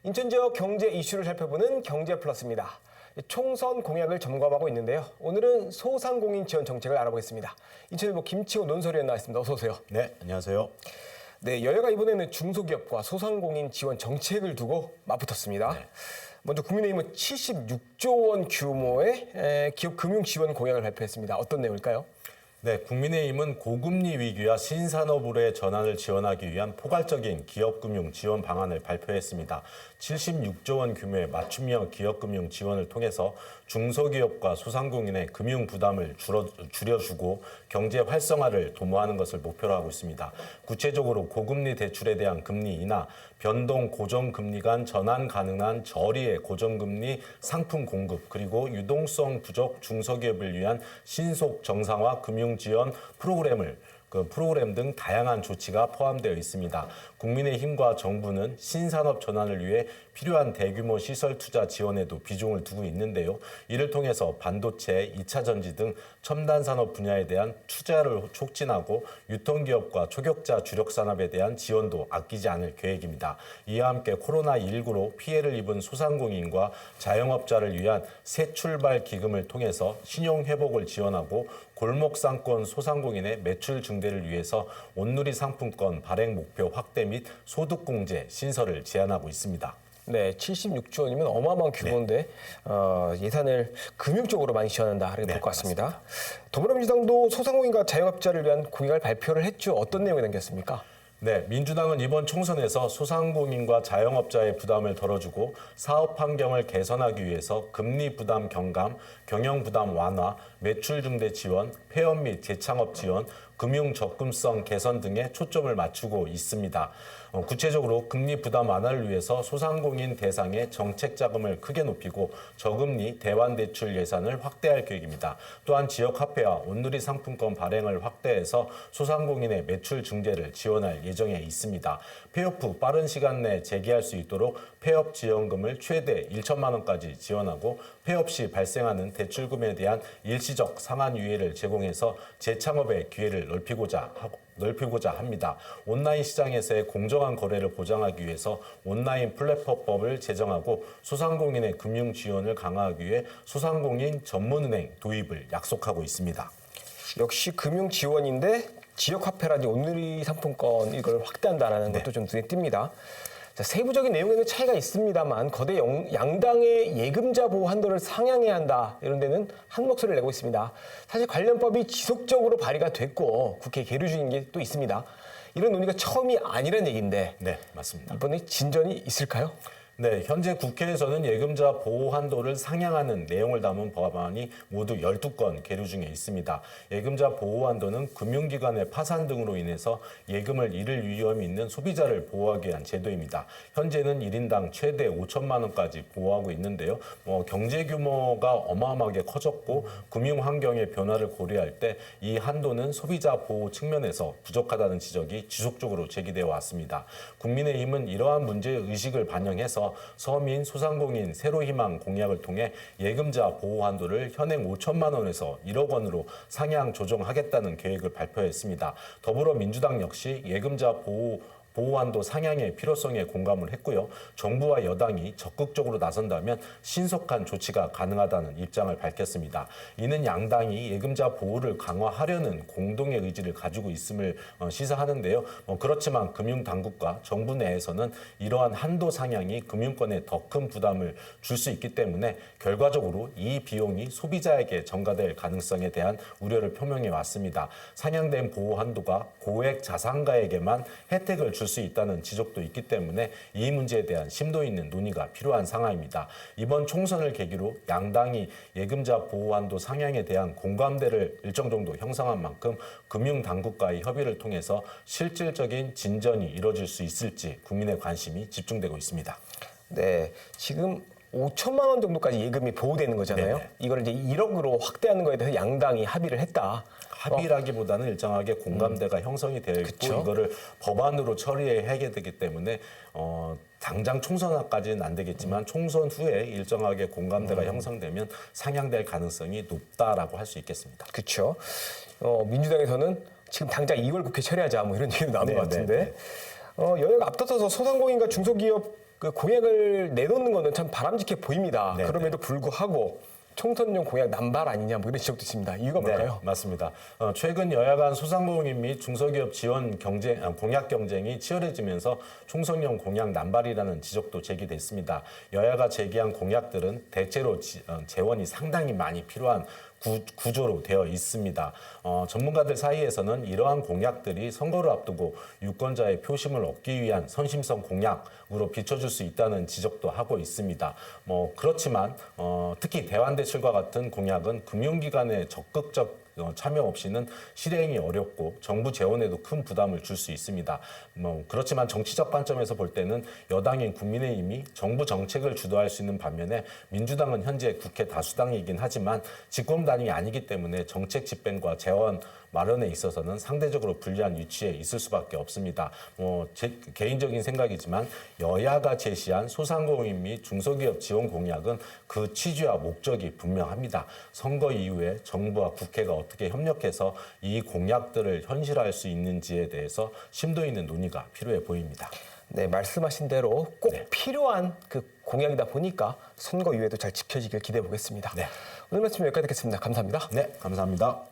인천 지역 경제 이슈를 살펴보는 경제플러스입니다. 총선 공약을 점검하고 있는데요. 오늘은 소상공인 지원 정책을 알아보겠습니다. 인천일보 김치호 논설위원 나왔습니다. 어서 오세요. 네, 안녕하세요. 네, 여야가 이번에는 중소기업과 소상공인 지원 정책을 두고 맞붙었습니다. 네. 먼저 국민의힘은 76조 원 규모의 기업 금융 지원 공약을 발표했습니다. 어떤 내용일까요? 네, 국민의힘은 고금리 위기와 신산업으로의 전환을 지원하기 위한 포괄적인 기업금융 지원 방안을 발표했습니다. 76조 원 규모의 맞춤형 기업금융 지원을 통해서 중소기업과 소상공인의 금융 부담을 줄여주고 경제 활성화를 도모하는 것을 목표로 하고 있습니다. 구체적으로 고금리 대출에 대한 금리 인하, 변동 고정금리 간 전환 가능한 저리의 고정금리 상품 공급, 그리고 유동성 부족 중소기업을 위한 신속 정상화 금융 지원 프로그램 등 다양한 조치가 포함되어 있습니다. 국민의힘과 정부는 신산업 전환을 위해 필요한 대규모 시설 투자 지원에도 비중을 두고 있는데요. 이를 통해서 반도체, 2차 전지 등 첨단 산업 분야에 대한 투자를 촉진하고 유통기업과 초격자 주력 산업에 대한 지원도 아끼지 않을 계획입니다. 이와 함께 코로나19로 피해를 입은 소상공인과 자영업자를 위한 새 출발 기금을 통해서 신용 회복을 지원하고 골목상권 소상공인의 매출 증대를 위해서 온누리 상품권 발행 목표 확대 및 소득공제 신설을 제안하고 있습니다. 네, 76조 원이면 어마어마한 규모인데 예산을 금융 쪽으로 많이 지원한다 이렇게 볼 것 같습니다. 맞습니다. 더불어민주당도 소상공인과 자영업자를 위한 공약을 발표를 했죠. 어떤 내용이 담겼습니까? 네, 민주당은 이번 총선에서 소상공인과 자영업자의 부담을 덜어주고 사업 환경을 개선하기 위해서 금리 부담 경감, 경영 부담 완화, 매출 증대 지원, 폐업 및 재창업 지원, 금융 접근성 개선 등에 초점을 맞추고 있습니다. 구체적으로 금리 부담 완화를 위해서 소상공인 대상의 정책 자금을 크게 높이고 저금리 대환대출 예산을 확대할 계획입니다. 또한 지역화폐와 온누리 상품권 발행을 확대해서 소상공인의 매출 증대를 지원할 예정에 있습니다. 폐업 후 빠른 시간 내에 재개할 수 있도록 폐업 지원금을 최대 1천만 원까지 지원하고 폐업 시 발생하는 대출금에 대한 일시적 상환 유예를 제공해서 재창업의 기회를 넓히고자 합니다. 온라인 시장에서의 공정한 거래를 보장하기 위해서 온라인 플랫폼법을 제정하고 소상공인의 금융 지원을 강화하기 위해 소상공인 전문은행 도입을 약속하고 있습니다. 역시 금융 지원인데 지역화폐라든지 온누리 상품권 이걸 확대한다는 것도 좀 눈에 띕니다. 자, 세부적인 내용에는 차이가 있습니다만 거대 양당의 예금자 보호 한도를 상향해야 한다 이런 데는 한 목소리를 내고 있습니다. 사실 관련법이 지속적으로 발의가 됐고 국회에 계류 중인 게 또 있습니다. 이런 논의가 처음이 아니란 얘기인데 네, 맞습니다. 이번에 진전이 있을까요? 네, 현재 국회에서는 예금자 보호 한도를 상향하는 내용을 담은 법안이 모두 12건 계류 중에 있습니다. 예금자 보호 한도는 금융기관의 파산 등으로 인해서 예금을 잃을 위험이 있는 소비자를 보호하기 위한 제도입니다. 현재는 1인당 최대 5천만 원까지 보호하고 있는데요. 경제 규모가 어마어마하게 커졌고 금융 환경의 변화를 고려할 때 이 한도는 소비자 보호 측면에서 부족하다는 지적이 지속적으로 제기되어 왔습니다. 국민의힘은 이러한 문제 의식을 반영해서 서민, 소상공인, 새로희망 공약을 통해 예금자 보호 한도를 현행 5천만 원에서 1억 원으로 상향 조정하겠다는 계획을 발표했습니다. 더불어민주당 역시 예금자 보호 한도 상향의 필요성에 공감을 했고요. 정부와 여당이 적극적으로 나선다면 신속한 조치가 가능하다는 입장을 밝혔습니다. 이는 양당이 예금자 보호를 강화하려는 공동의 의지를 가지고 있음을 시사하는데요. 그렇지만 금융당국과 정부 내에서는 이러한 한도 상향이 금융권에 더 큰 부담을 줄 수 있기 때문에 결과적으로 이 비용이 소비자에게 전가될 가능성에 대한 우려를 표명해 왔습니다. 상향된 보호 한도가 고액 자산가에게만 혜택을 줄 수 있다는 지적도 있기 때문에 이 문제에 대한 심도 있는 논의가 필요한 상황입니다. 이번 총선을 계기로 양당이 예금자 보호 한도 상향에 대한 공감대를 일정 정도 형성한 만큼 금융당국과의 협의를 통해서 실질적인 진전이 이뤄질 수 있을지 국민의 관심이 집중되고 있습니다. 네, 지금 5천만 원 정도까지 예금이 보호되는 거잖아요. 네네. 이걸 이제 1억으로 확대하는 거에 대해서 양당이 합의를 했다. 합의라기보다는 일정하게 공감대가 형성이 되어 있고 그쵸? 이거를 법안으로 처리해야 되기 때문에 당장 총선까지는 안 되겠지만 총선 후에 일정하게 공감대가 형성되면 상향될 가능성이 높다라고 할 수 있겠습니다. 그렇죠. 민주당에서는 지금 당장 2월 국회 처리하자 뭐 이런 얘기도 나오는 것 같은데 여야가 앞다퉈서 소상공인과 중소기업 그 공약을 내놓는 거는 참 바람직해 보입니다. 네, 그럼에도 불구하고 총선용 공약 남발 아니냐 뭐 이런 지적도 있습니다. 이유가 뭘까요? 네, 맞습니다. 최근 여야 간 소상공인 및 중소기업 지원 공약 경쟁이 치열해지면서 총선용 공약 남발이라는 지적도 제기됐습니다. 여야가 제기한 공약들은 대체로 재원이 상당히 많이 필요한 구조로 되어 있습니다. 전문가들 사이에서는 이러한 공약들이 선거를 앞두고 유권자의 표심을 얻기 위한 선심성 공약으로 비춰줄 수 있다는 지적도 하고 있습니다. 그렇지만 특히 대환대출과 같은 공약은 금융기관의 적극적 참여 없이는 실행이 어렵고 정부 재원에도 큰 부담을 줄 수 있습니다. 그렇지만 정치적 관점에서 볼 때는 여당인 국민의힘이 정부 정책을 주도할 수 있는 반면에 민주당은 현재 국회 다수당이긴 하지만 집권당이 아니기 때문에 정책 집행과 재원 마련에 있어서는 상대적으로 불리한 위치에 있을 수밖에 없습니다. 제 개인적인 생각이지만 여야가 제시한 소상공인 및 중소기업 지원 공약은 그 취지와 목적이 분명합니다. 선거 이후에 정부와 국회가 어떻게 협력해서 이 공약들을 현실화할 수 있는지에 대해서 심도 있는 논의가 필요해 보입니다. 네, 말씀하신 대로 꼭 네. 필요한 그 공약이다 보니까 선거 이후에도 잘 지켜지길 기대해 보겠습니다. 네. 오늘 말씀 여기까지 듣겠습니다. 감사합니다. 네, 감사합니다.